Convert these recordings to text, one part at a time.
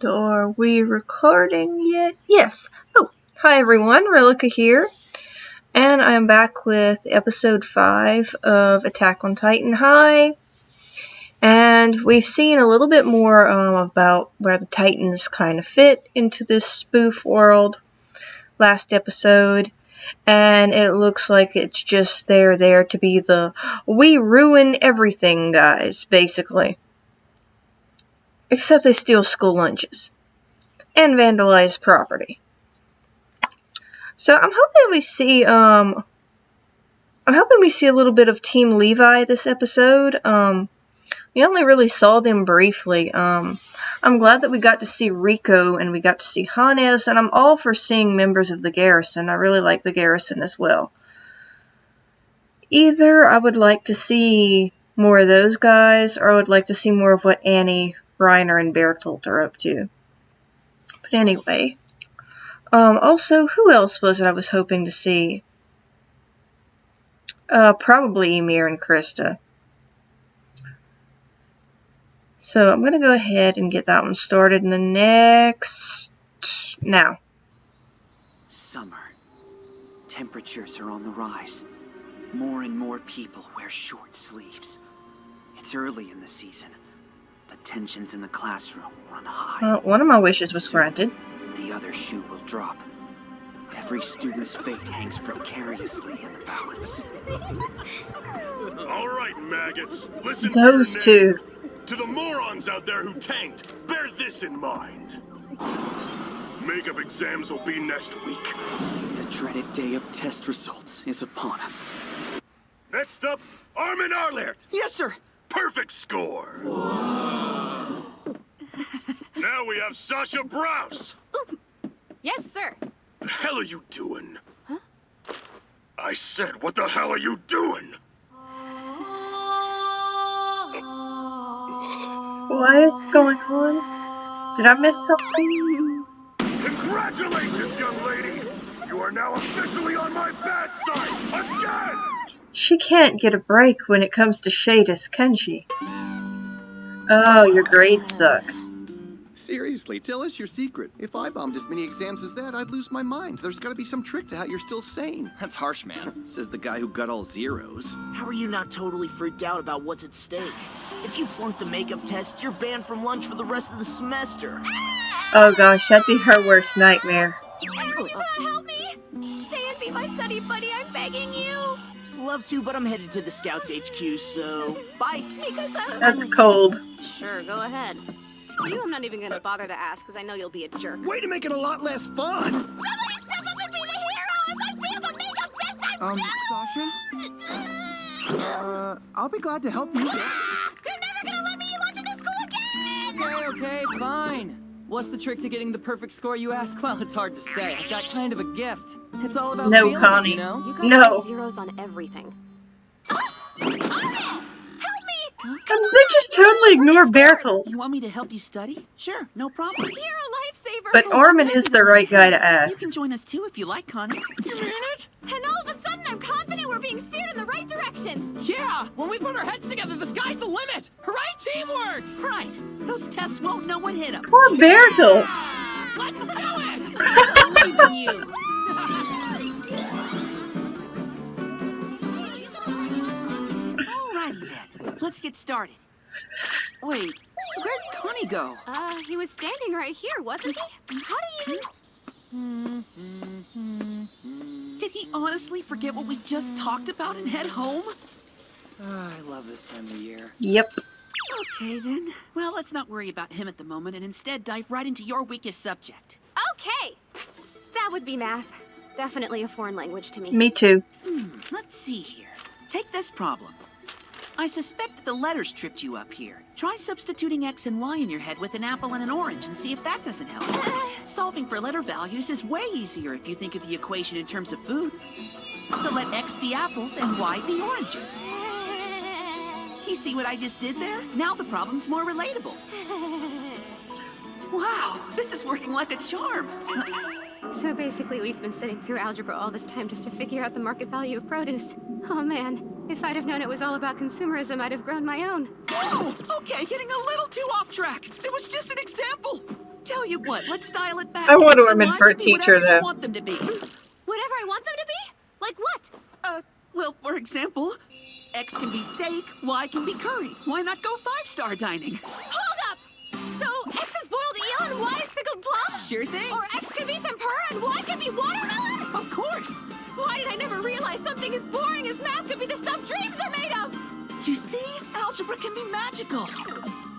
Are we recording yet? Yes. Oh, hi everyone, Relica here. And I'm back with episode 5 of Attack on Titan High. And we've seen a little bit more about where the Titans kind of fit into this spoof world last episode. And it looks like it's just they're there to be the we ruin everything guys, basically. Except they steal school lunches and vandalize property. So I'm hoping we see a little bit of Team Levi this episode. We only really saw them briefly. I'm glad that we got to see Rico and we got to see Hange, and I'm all for seeing members of the garrison. I really like the garrison as well. Either I would like to see more of those guys, or I would like to see more of what Annie, Reiner, and Bertolt are up to. But anyway, also, who else was it I was hoping to see? Probably Ymir and Krista. So I'm going to go ahead and get that one started in the next... now. Summer. Temperatures are on the rise. More and more people wear short sleeves. It's early in the season, but tensions in the classroom run high. One of my wishes was granted. The other shoe will drop. Every student's fate hangs precariously in the balance. All right, maggots. Listen Those two. To the morons out there who tanked, bear this in mind. Makeup exams will be next week. The dreaded day of test results is upon us. Next up, Armin Arlert. Yes, sir. Perfect score. Now we have Sasha Browse. Yes, sir. The hell are you doing? Huh? I said, what the hell are you doing? What is going on? Did I miss something? Congratulations, young lady! You are now officially on my bad side, again! She can't get a break when it comes to Shadis, can she? Oh, your grades suck. Seriously, tell us your secret. If I bombed as many exams as that, I'd lose my mind. There's gotta be some trick to how you're still sane. That's harsh, man. Says the guy who got all zeros. How are you not totally freaked out about what's at stake? If you flunk the makeup test, you're banned from lunch for the rest of the semester. Oh gosh, that'd be her worst nightmare. Everyone, help me! Stay and be my study buddy, I'm begging you! Love to, but I'm headed to the Scouts HQ, so bye. Because That's cold. Sure, go ahead. You, I'm not even gonna bother to ask, because I know you'll be a jerk. Way to make it a lot less fun! Somebody step up and be the hero! If I fail the makeup test, I'm Sasha? I'll be glad to help you. They're never gonna let me lunch at this school again! Okay, fine. What's the trick to getting the perfect score, you ask? Well, it's hard to say. I've got kind of a gift. It's all about No, feeling, Connie. you know? You guys No. get zeros on everything. They just totally ignore Bertolt. You want me to help you study? Sure, no problem. You're a lifesaver! But Armin is the right guy to You ask. can join us too if you like, Connie. You mean it? And all of a sudden, I'm confident we're being steered in the right direction! Yeah! When we put our heads together, the sky's the limit! Right, teamwork! Right. Those tests won't know what hit them. Poor Bertolt. Let's do it! I believe in you. Alrighty then. Let's get started. Wait, where'd Connie go? He was standing right here, wasn't he? How do you... Did he honestly forget what we just talked about and head home? I love this time of year. Yep. Okay then. Well, let's not worry about him at the moment and instead dive right into your weakest subject. Okay! That would be math. Definitely a foreign language to me. Me too. Let's see here. Take this problem. I suspect that the letters tripped you up here. Try substituting X and Y in your head with an apple and an orange and see if that doesn't help. Solving for letter values is way easier if you think of the equation in terms of food. So let X be apples and Y be oranges. You see what I just did there? Now the problem's more relatable. Wow, this is working like a charm. So basically, we've been sitting through algebra all this time just to figure out the market value of produce. Oh man, If I'd have known it was all about consumerism, I'd have grown my own. Whoa! Okay, getting a little too off track. It was just an example. Tell you what, let's dial it back. I want X and Orman Y for a can be teacher, whatever you though. want them to be. Whatever I want them to be? Like what? Well, for example, X can be steak, Y can be curry. Why not go 5-star dining? Hold up! So X is boiled eel and Y is pickled plum? Sure thing. Or X can be tempura and Y can be watermelon? Of course. Why did I never realize something as boring as math could be the stuff dreams are made of? You see, algebra can be magical.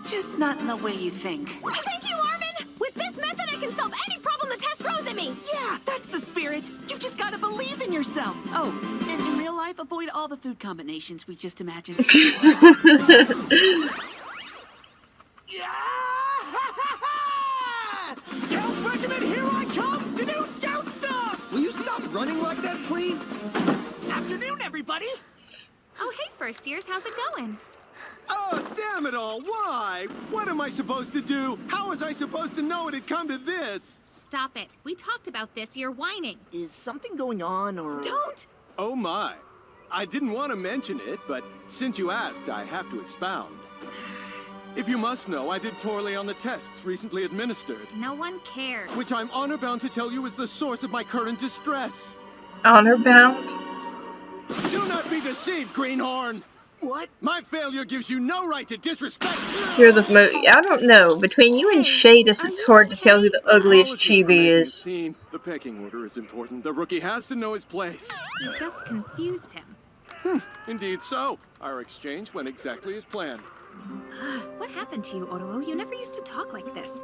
Just not in the way you think. Thank you, Armin! With this method, I can solve any problem the test throws at me! Yeah, that's the spirit. You've just got to believe in yourself. Oh, and in real life, avoid all the food combinations we just imagined. Scout Regiment, here I come to do scout stuff! Will you stop running like that, please? Afternoon, everybody! Oh, hey, first years, how's it going? Oh, damn it all. Why? What am I supposed to do? How was I supposed to know it had come to this? Stop it. We talked about this. You're whining. Is something going on, or...? Don't! Oh, my. I didn't want to mention it, but since you asked, I have to expound. If you must know, I did poorly on the tests recently administered, No one cares. which I'm honor-bound to tell you is the source of my current distress. Honor bound? Do not be deceived, Greenhorn! What? My failure gives you no right to disrespect. You're the I don't know. Between you and Shadis, it's hard to tell who the ugliest Apologies for chibi making a is. scene. The pecking order is important. The rookie has to know his place. You just confused him. Indeed so. Our exchange went exactly as planned. What happened to you, Otoro? You never used to talk like this.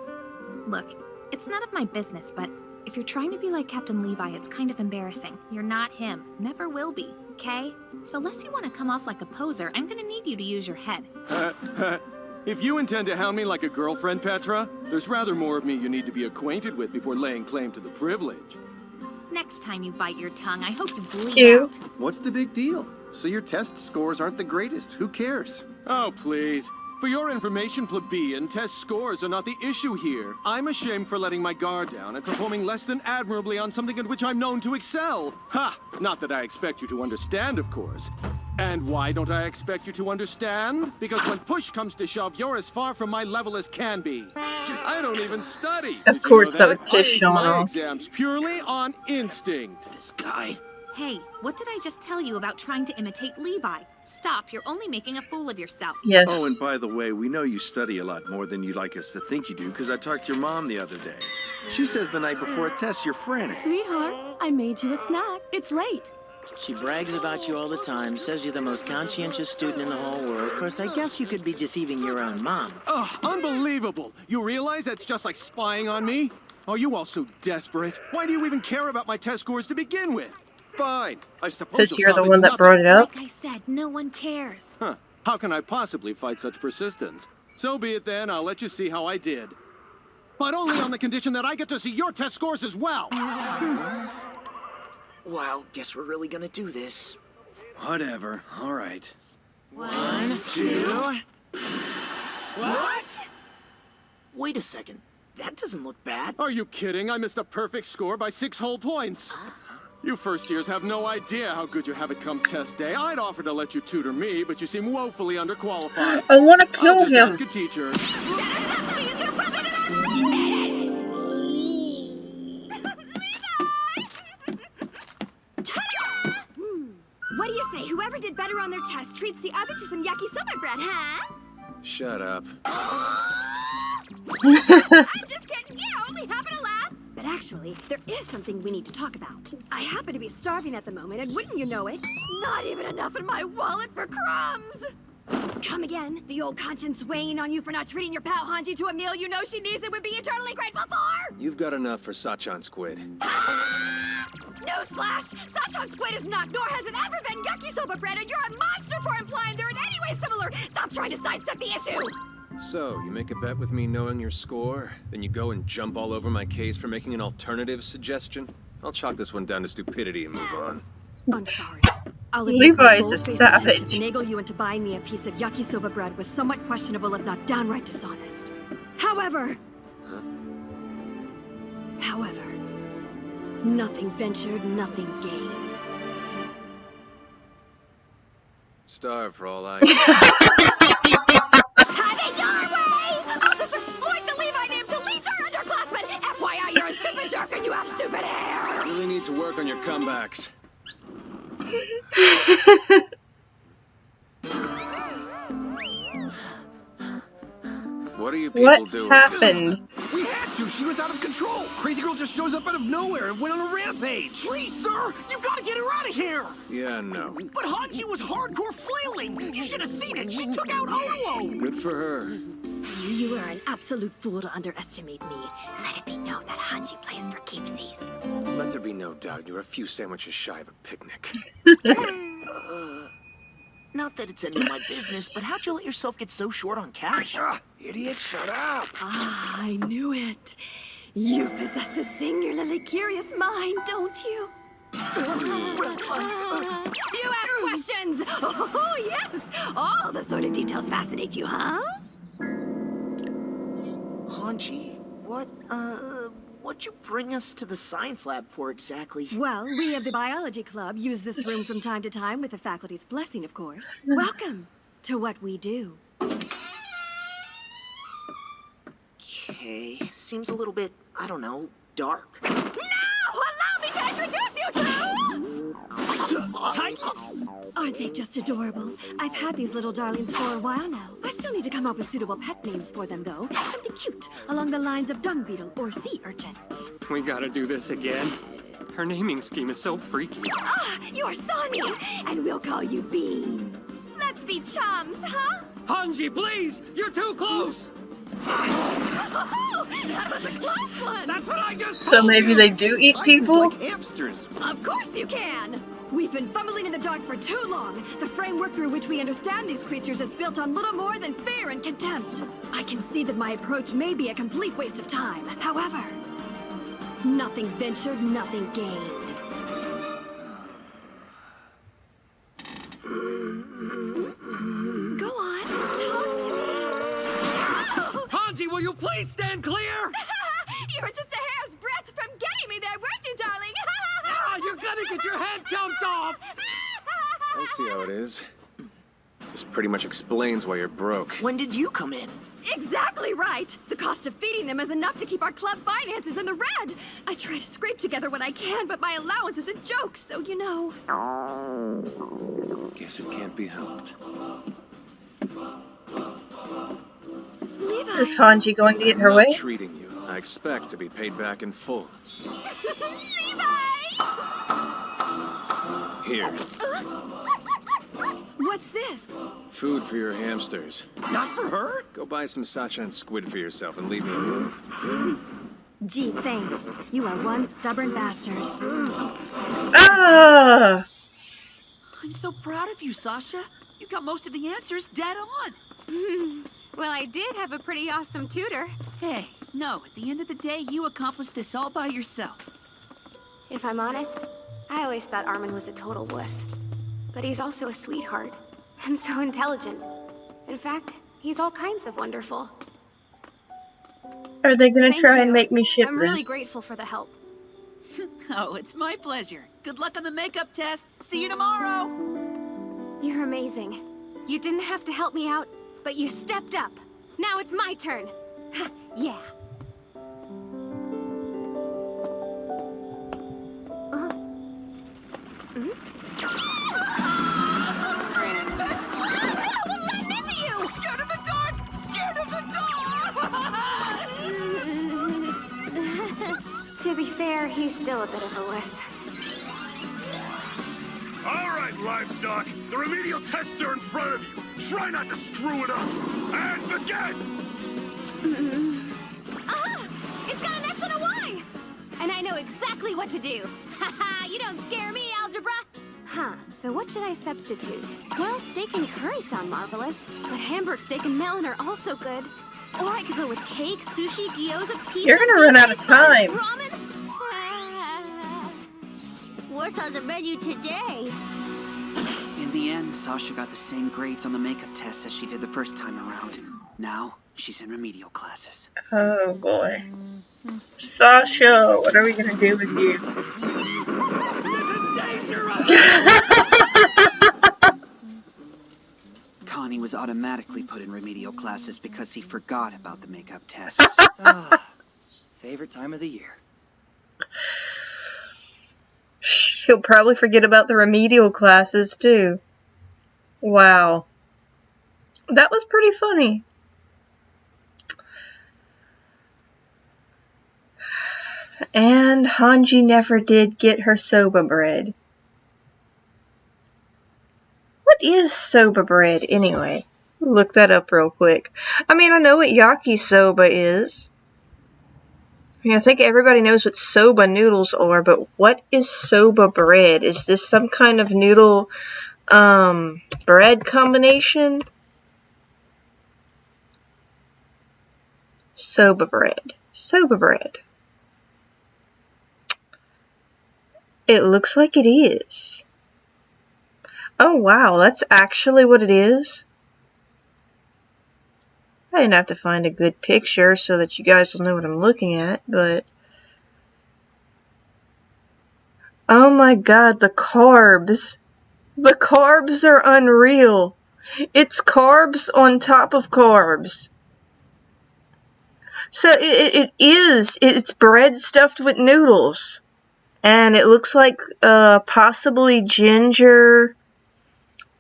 Look, it's none of my business, but if you're trying to be like Captain Levi, it's kind of embarrassing. You're not him. Never will be, okay? So unless you want to come off like a poser, I'm gonna need you to use your head. If you intend to hound me like a girlfriend, Petra, there's rather more of me you need to be acquainted with before laying claim to the privilege. Next time you bite your tongue, I hope you bleed Ew. out. What's the big deal? So your test scores aren't the greatest. Who cares? Oh, please. For your information, plebeian, test scores are not the issue here. I'm ashamed for letting my guard down and performing less than admirably on something in which I'm known to excel. Ha! Not that I expect you to understand, of course. And why don't I expect you to understand? Because when push comes to shove, you're as far from my level as can be. I don't even study. Of Did you course know that would piss I ace Sean my off. exams purely on instinct. This guy. Hey, what did I just tell you about trying to imitate Levi? Stop, you're only making a fool of yourself. Yes. Oh, and by the way, we know you study a lot more than you'd like us to think you do, because I talked to your mom the other day. She says the night before a test you're frantic. Sweetheart, I made you a snack. It's late. She brags about you all the time, says you're the most conscientious student in the whole world. Of course, I guess you could be deceiving your own mom. Ugh, unbelievable. You realize that's just like spying on me? Are you all so desperate? Why do you even care about my test scores to begin with? Fine. I suppose Because you'll you're the stop one at that nothing. brought it up. Like I said, no one cares. Huh. How can I possibly fight such persistence? So be it then, I'll let you see how I did. But only on the condition that I get to see your test scores as well. Wow, guess we're really gonna do this. Whatever. All right. 1, 2... What? Wait a second. That doesn't look bad. Are you kidding? I missed a perfect score by 6 whole points. You first years have no idea how good you have it come test day. I'd offer to let you tutor me, but you seem woefully underqualified. I want to kill I'll just him. ask a teacher. What do you say? Whoever did better on their test treats the other to some yakisoba bread, huh? Shut up. I'm just kidding. Yeah, only happen to laugh. But actually, there is something we need to talk about. I happen to be starving at the moment, and wouldn't you know it, not even enough in my wallet for crumbs. Come again, the old conscience weighing on you for not treating your pal Hanji to a meal you know she needs and would be eternally grateful for? You've got enough for Sachan Squid. Newsflash! Sachan Squid is not, nor has it ever been yakisoba bread, and you're a monster for implying they're in any way similar! Stop trying to sidestep the issue! So, you make a bet with me knowing your score, then you go and jump all over my case for making an alternative suggestion? I'll chalk this one down to stupidity and move on. I'm sorry. I'll admit my Levi's a bold-faced attempt to savage. finagle you into buying me a piece of yakisoba bread was somewhat questionable, if not downright dishonest. However, nothing ventured, nothing gained. Starve for all I Have it your way! I'll just exploit the Levi name to leech our underclassmen! FYI, you're a stupid jerk and you have stupid hair! really need to work on your comebacks. What are you people doing? What happened? We had to. She was out of control. Crazy girl just shows up out of nowhere and went on a rampage. Please, sir, you gotta get her out of here! Yeah, no. But Hange was hardcore flailing! You should have seen it! She took out Owo! Good for her. See, you are an absolute fool to underestimate me. Let it be known that Hange plays for keepsies. Let there be no doubt you're a few sandwiches shy of a picnic. Not that it's any of my business, but how'd you let yourself get so short on cash? Idiot, shut up. Ah, I knew it. You possess a singularly curious mind, don't you? You ask questions! Oh, yes! All the sort of details fascinate you, huh? Hange, what'd you bring us to the science lab for exactly? Well, we of the biology club use this room from time to time with the faculty's blessing, of course. Welcome to what we do. Okay, seems a little bit, I don't know, dark. Now, allow me to introduce you to... Titans? Aren't they just adorable? I've had these little darlings for a while now. I still need to come up with suitable pet names for them, though. Something cute, along the lines of dung beetle or sea urchin. We gotta do this again. Her naming scheme is so freaky. Ah, you're Sonny, and we'll call you Bean. Let's be chums, huh? Hange, please! You're too close! Oh, that was a close one! That's what I just So told maybe you. they do eat people? Like hamsters. Of course you can! We've been fumbling in the dark for too long. The framework through which we understand these creatures is built on little more than fear and contempt. I can see that my approach may be a complete waste of time. However, nothing ventured, nothing gained. Go on, talk to me. Hange, will you please stand clear? You were just a hair's breadth from getting me there, weren't you, darling? You're gonna get your head jumped off! I see how it is. This pretty much explains why you're broke. When did you come in? Exactly right! The cost of feeding them is enough to keep our club finances in the red! I try to scrape together what I can, but my allowance is a joke, so you know. Guess it can't be helped. Levi! Is Hange going to get her I'm way? not treating you. I expect to be paid back in full. Levi! Here. What's this? Food for your hamsters. Not for her? Go buy some Sacha and squid for yourself and leave me alone. Gee, thanks. You are one stubborn bastard. Ah! I'm so proud of you, Sasha. You got most of the answers dead on. Well, I did have a pretty awesome tutor. Hey, no, at the end of the day, you accomplished this all by yourself. If I'm honest, I always thought Armin was a total wuss. But he's also a sweetheart, and so intelligent. In fact, he's all kinds of wonderful. Are they gonna Thank try you. and make me ship I'm this? really grateful for the help. Oh, it's my pleasure. Good luck on the makeup test. See you tomorrow. You're amazing. You didn't have to help me out, but you stepped up. Now it's my turn. Yeah. The street is pitch black! What's gotten into you? Scared of the dark! Scared of the dark! To be fair, he's still a bit of a wuss. All right, livestock. The remedial tests are in front of you. Try not to screw it up. And begin! It's got an X and a Y! And I know exactly what to do. Haha, you don't scare me, algebra! Huh, so what should I substitute? Well, steak and curry sound marvelous, but Hamburg steak and melon are also good. Or I could go with cake, sushi, gyoza, pizza... You're gonna run out of time. Ramen? What's on the menu today? In the end, Sasha got the same grades on the makeup test as she did the first time around. Now, she's in remedial classes. Oh boy. Sasha, what are we gonna do with you? This is dangerous! was automatically put in remedial classes because he forgot about the makeup tests. Favorite time of the year. He'll probably forget about the remedial classes, too. Wow. That was pretty funny. And Hange never did get her soba bread. What is soba bread, anyway? Look that up real quick. I mean, I know what yakisoba is. I mean, I think everybody knows what soba noodles are, but what is soba bread? Is this some kind of noodle, bread combination? Soba bread. Soba bread. It looks like it is. Oh, wow, that's actually what it is? I didn't have to find a good picture so that you guys will know what I'm looking at, but... Oh my god, the carbs. The carbs are unreal. It's carbs on top of carbs. So it's bread stuffed with noodles. And it looks like possibly ginger,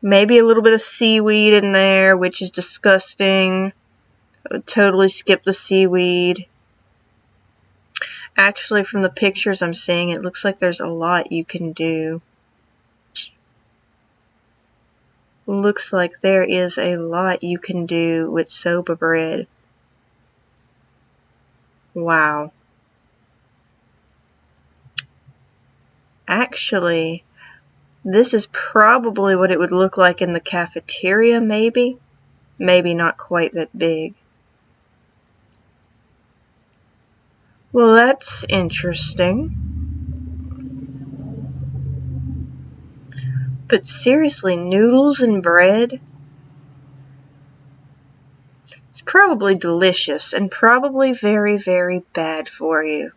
maybe a little bit of seaweed in there, which is disgusting. I would totally skip the seaweed. Actually, from the pictures I'm seeing, it looks like there's a lot you can do. Looks like there is a lot you can do with soba bread. Wow. Actually, this is probably what it would look like in the cafeteria, maybe. Maybe not quite that big. Well, that's interesting. But seriously, noodles and bread? It's probably delicious and probably very, very bad for you.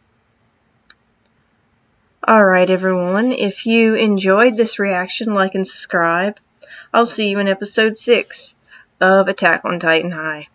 Alright everyone, if you enjoyed this reaction, like and subscribe. I'll see you in episode 6 of Attack on Titan High.